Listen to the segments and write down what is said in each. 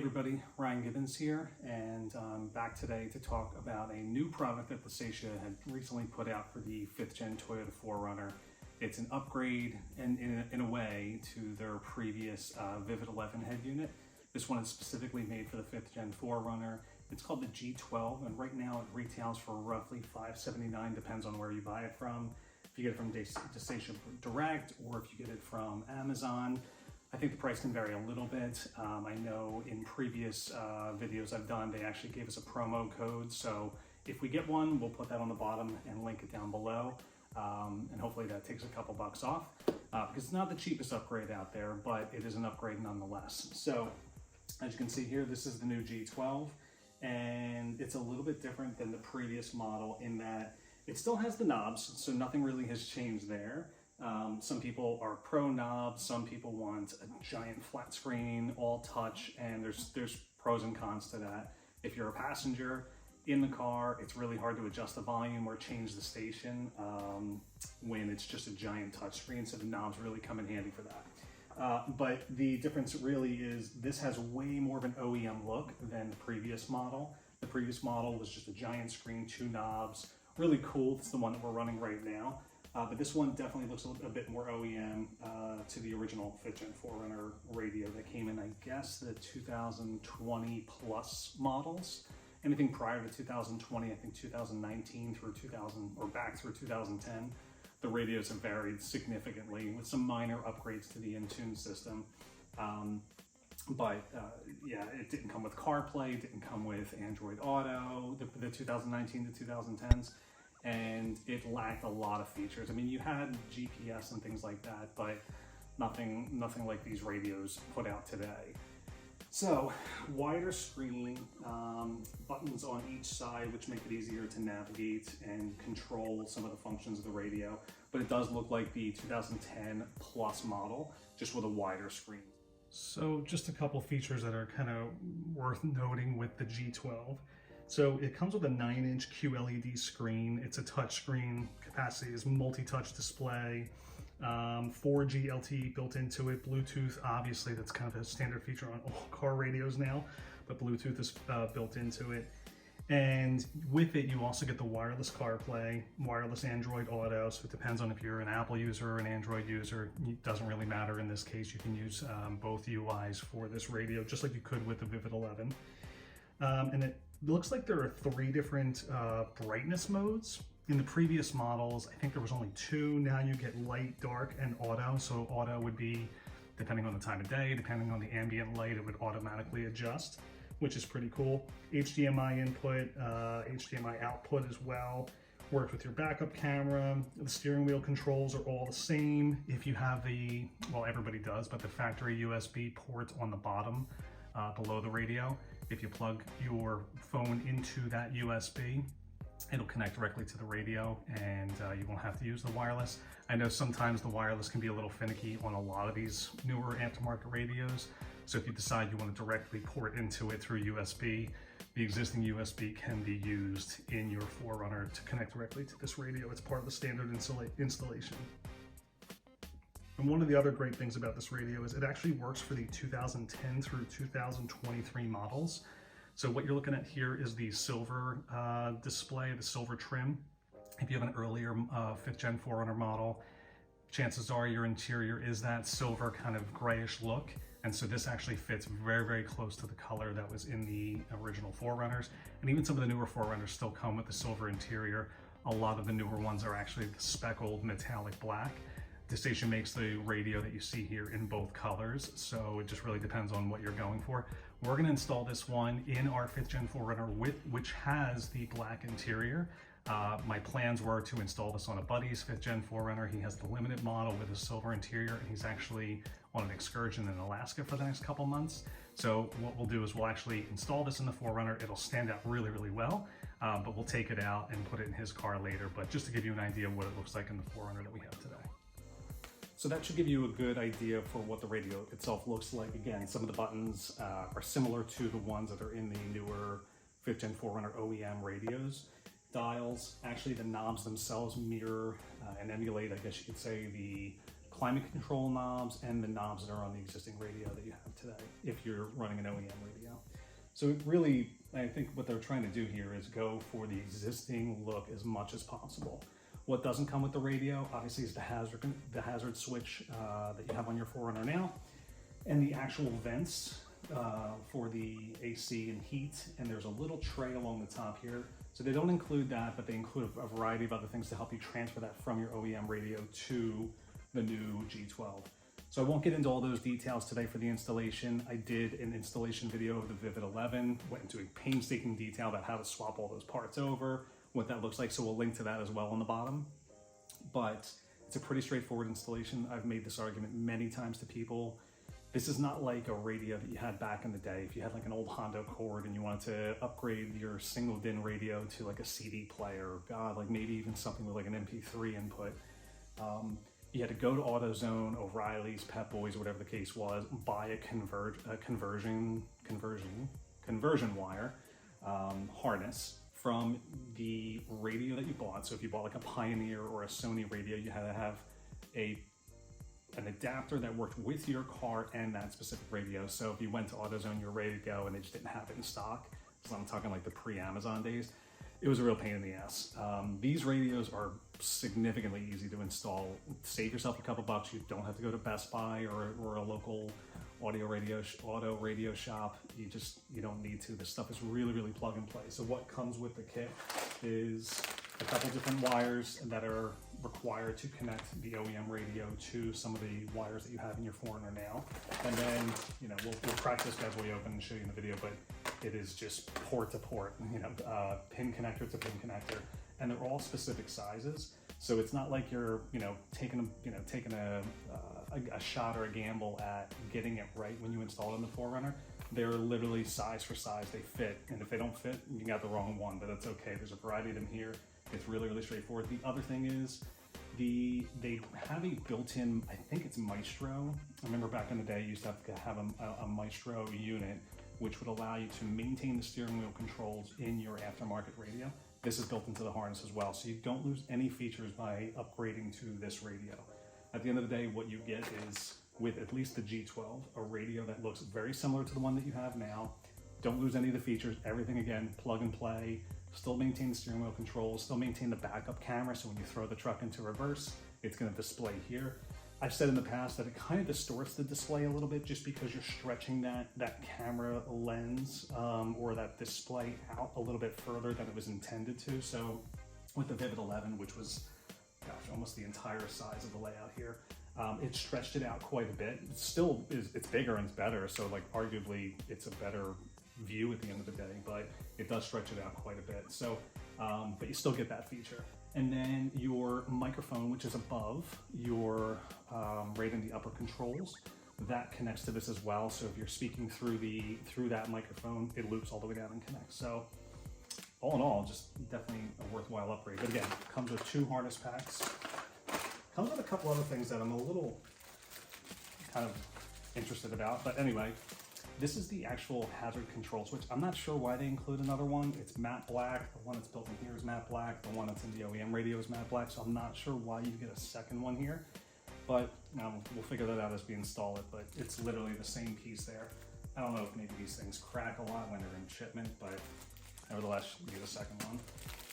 everybody, Ryan Gibbons here, and I'm back today to talk about a new product that Dasaita had recently put out for the 5th gen Toyota 4Runner. It's an upgrade in a way to their previous Vivid 11 head unit. This one is specifically made for the 5th gen 4Runner. It's called the G12, and right now it retails for roughly $579, depends on where you buy it from. If you get it from Dasaita Direct or if you get it from Amazon, I think the price can vary a little bit. I know in previous videos I've done, they actually gave us a promo code. So if we get one, we'll put that on the bottom and link it down below. And hopefully that takes a couple bucks off because it's not the cheapest upgrade out there, but it is an upgrade nonetheless. So as you can see here, this is the new G12, and it's a little bit different than the previous model in that it still has the knobs, so nothing really has changed there. Some people are pro knobs, some people want a giant flat screen, all touch, and there's pros and cons to that. If you're a passenger in the car, it's really hard to adjust the volume or change the station when it's just a giant touch screen, so the knobs really come in handy for that. But the difference really is this has way more of an OEM look than the previous model. The previous model was just a giant screen, 2 knobs, really cool. It's the one that we're running right now. But this one definitely looks a bit more OEM to the original 5th gen 4Runner radio that came in, I guess, the 2020 plus models. Anything prior to 2020, I think 2019 through 2000, or back through 2010, the radios have varied significantly with some minor upgrades to the Intune system. Yeah, it didn't come with CarPlay, didn't come with Android Auto, the 2019 to 2010s. And it lacked a lot of features. I mean, you had GPS and things like that, but nothing like these radios put out today. So, wider screen, buttons on each side, which make it easier to navigate and control some of the functions of the radio. But it does look like the 2010 plus model, just with a wider screen. So, just a couple features that are kind of worth noting with the G12. So it comes with a 9-inch QLED screen. It's a touch screen. Capacity is multi-touch display. 4G LTE built into it. Bluetooth, obviously, that's kind of a standard feature on all car radios now, but Bluetooth is built into it. And with it, you also get the wireless CarPlay, wireless Android Auto. So it depends on if you're an Apple user or an Android user. It doesn't really matter in this case. You can use both UIs for this radio, just like you could with the Vivid 11. And it looks like there are 3 different brightness modes. In the previous models, I think there was only 2. Now you get light, dark, and auto. So auto would be, depending on the time of day, depending on the ambient light, it would automatically adjust, which is pretty cool. HDMI input, HDMI output as well. Works with your backup camera. The steering wheel controls are all the same. If you have the, well, everybody does, but the factory USB port on the bottom below the radio, if you plug your phone into that USB, it'll connect directly to the radio and you won't have to use the wireless. I know sometimes the wireless can be a little finicky on a lot of these newer aftermarket radios. So if you decide you want to directly port into it through USB, the existing USB can be used in your 4Runner to connect directly to this radio. It's part of the standard installation. And one of the other great things about this radio is it actually works for the 2010 through 2023 models. So what you're looking at here is the silver display, the silver trim. If you have an earlier 5th gen 4Runner model, chances are your interior is that silver kind of grayish look. And so this actually fits very, very close to the color that was in the original 4Runners. And even some of the newer 4Runners still come with the silver interior. A lot of the newer ones are actually the speckled metallic black. Dasaita makes the radio that you see here in both colors, so it just really depends on what you're going for. We're going to install this one in our 5th gen 4Runner which has the black interior. My plans were to install this on a buddy's 5th gen 4Runner. He has the limited model with a silver interior, and he's actually on an excursion in Alaska for the next couple months. So what we'll do is we'll actually install this in the 4Runner. It'll stand out really, really well, but we'll take it out and put it in his car later. But just to give you an idea of what it looks like in the 4Runner that we have today. So that should give you a good idea for what the radio itself looks like. Again, some of the buttons are similar to the ones that are in the newer 5th gen 4Runner OEM radios. Dials, actually the knobs themselves mirror and emulate, I guess you could say, the climate control knobs and the knobs that are on the existing radio that you have today if you're running an OEM radio. So it really, I think what they're trying to do here is go for the existing look as much as possible. What doesn't come with the radio, obviously, is the hazard switch that you have on your 4Runner now, and the actual vents for the AC and heat, and there's a little tray along the top here. So they don't include that, but they include a variety of other things to help you transfer that from your OEM radio to the new G12. So I won't get into all those details today for the installation. I did an installation video of the Vivid 11, went into a painstaking detail about how to swap all those parts over, what that looks like, so we'll link to that as well on the bottom. But it's a pretty straightforward installation. I've made this argument many times to people. This is not like a radio that you had back in the day. If you had like an old Honda Accord and you wanted to upgrade your single DIN radio to like a CD player, or God, like maybe even something with like an MP3 input, you had to go to AutoZone, O'Reilly's, Pep Boys, whatever the case was, buy a conversion wire harness from the radio that you bought. So if you bought like a Pioneer or a Sony radio, you had to have an adapter that worked with your car and that specific radio. So if you went to AutoZone, you're ready to go and they just didn't have it in stock. So I'm talking like the pre-Amazon days. It was a real pain in the ass. These radios are significantly easy to install. Save yourself a couple bucks. You don't have to go to Best Buy or a local auto radio shop. You don't need to. This stuff is really, really plug and play. So what comes with the kit is a couple different wires that are required to connect the OEM radio to some of the wires that you have in your 4Runner now. And then, we'll crack this bad boy open and show you in the video, but it is just port to port, pin connector to pin connector, and they're all specific sizes. So it's not like you're, taking a shot or a gamble at getting it right when you install it in the 4Runner. They're literally size for size. They fit, and if they don't fit, you got the wrong one, but that's okay. There's a variety of them here. It's really, really straightforward. The other thing is they have a built-in, I think it's Maestro. I remember back in the day, you used to have a Maestro unit, which would allow you to maintain the steering wheel controls in your aftermarket radio. This is built into the harness as well, so you don't lose any features by upgrading to this radio. At the end of the day, what you get is, with at least the G12, a radio that looks very similar to the one that you have now. Don't lose any of the features. Everything, again, plug and play. Still maintain the steering wheel controls, still maintain the backup camera, so when you throw the truck into reverse, it's going to display here. I've said in the past that it kind of distorts the display a little bit just because you're stretching that camera lens or that display out a little bit further than it was intended to. So with the Vivid 11, which was almost the entire size of the layout here, it stretched it out quite a bit. It's bigger and it's better, so like arguably it's a better view at the end of the day, but it does stretch it out quite a bit. So, but you still get that feature. And then your microphone, which is above your, right in the upper controls, that connects to this as well. So if you're speaking through that microphone, it loops all the way down and connects. So all in all, just definitely a worthwhile upgrade. But again, comes with 2 harness packs. Comes with a couple other things that I'm a little kind of interested about. But anyway, this is the actual hazard control switch. I'm not sure why they include another one. It's matte black. The one that's built in here is matte black. The one that's in the OEM radio is matte black. So I'm not sure why you get a second one here. But we'll figure that out as we install it. But it's literally the same piece there. I don't know if maybe these things crack a lot when they're in shipment, but nevertheless, you get a second one.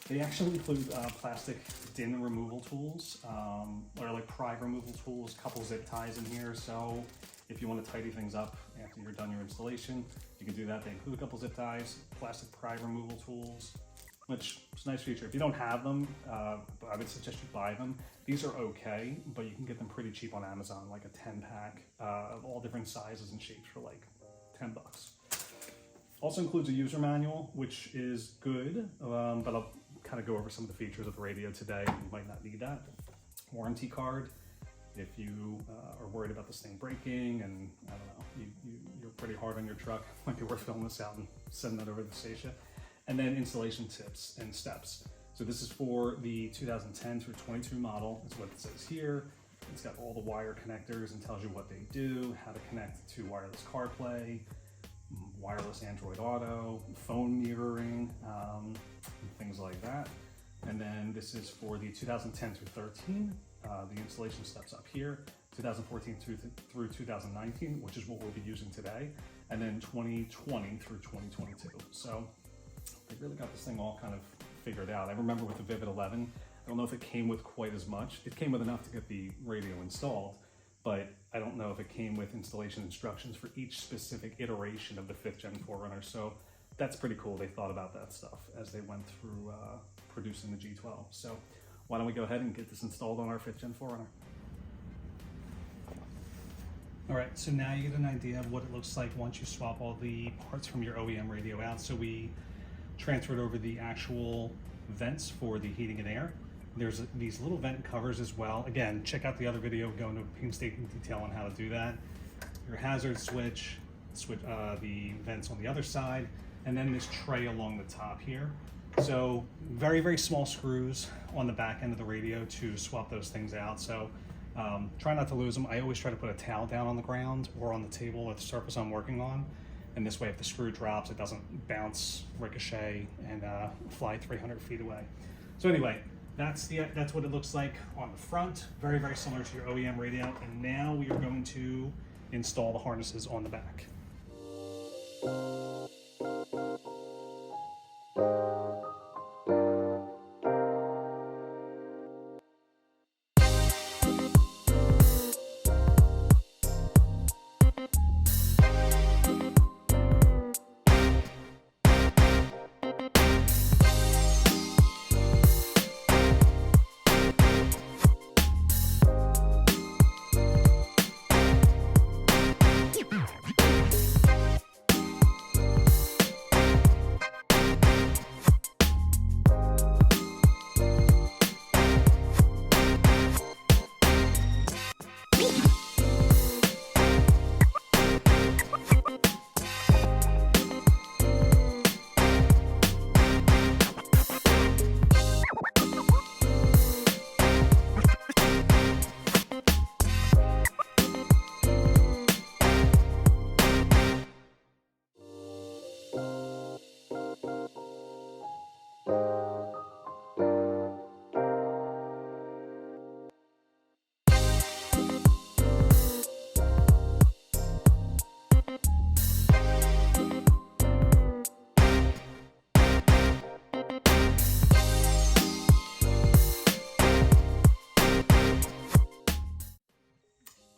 They actually include plastic DIN removal tools, or like pry removal tools, couple zip ties in here. So if you want to tidy things up after you're done your installation, you can do that. They include a couple zip ties, plastic pry removal tools, which is a nice feature. If you don't have them, I would suggest you buy them. These are okay, but you can get them pretty cheap on Amazon, like a 10-pack of all different sizes and shapes for like 10 bucks. Also includes a user manual, which is good, but I'll kind of go over some of the features of the radio today. You might not need that. Warranty card, if you are worried about this thing breaking and I don't know, you're pretty hard on your truck, might be worth filling this out and sending that over to Dasaita. And then installation tips and steps. So this is for the 2010 through 22 model, is what it says here. It's got all the wire connectors and tells you what they do, how to connect to wireless CarPlay, wireless Android Auto, phone mirroring, things like that. And then this is for the 2010 through 13. The installation steps up here. 2014 through 2019, which is what we'll be using today, and then 2020 through 2022. So they really got this thing all kind of figured out. I remember with the Vivid 11, I don't know if it came with quite as much. It came with enough to get the radio installed, but I don't know if it came with installation instructions for each specific iteration of the 5th Gen 4Runner. So that's pretty cool. They thought about that stuff as they went through producing the G12. So why don't we go ahead and get this installed on our 5th Gen 4Runner. All right, so now you get an idea of what it looks like once you swap all the parts from your OEM radio out. So we transferred over the actual vents for the heating and air. There's these little vent covers as well. Again, check out the other video, go into painstaking detail on how to do that. Your hazard switch, the vents on the other side, and then this tray along the top here. So very, very small screws on the back end of the radio to swap those things out. So try not to lose them. I always try to put a towel down on the ground or on the table or the surface I'm working on. And this way, if the screw drops, it doesn't bounce, ricochet, and fly 300 feet away. So anyway, that's what it looks like on the front. Very, very similar to your OEM radio. And now we are going to install the harnesses on the back.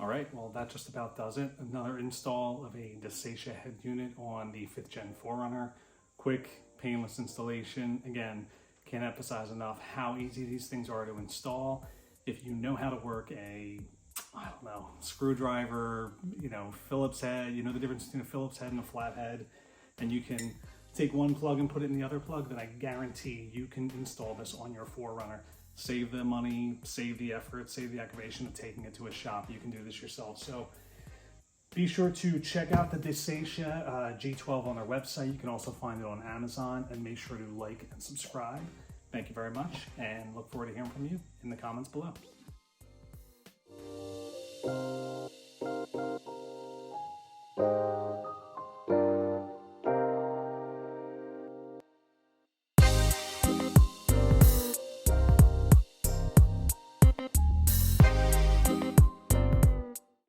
All right, well, that just about does it. Another install of a Dasaita head unit on the 5th Gen 4Runner. Quick, painless installation. Again, can't emphasize enough how easy these things are to install. If you know how to work a, I don't know, screwdriver, Phillips head, you know the difference between a Phillips head and a flat head, and you can take one plug and put it in the other plug, then I guarantee you can install this on your 4Runner. Save the money, save the effort, save the aggravation of taking it to a shop. You can do this yourself. So be sure to check out the Dasaita G12 on their website. You can also find it on Amazon, and make sure to like and subscribe. Thank you very much, and look forward to hearing from you in the comments below.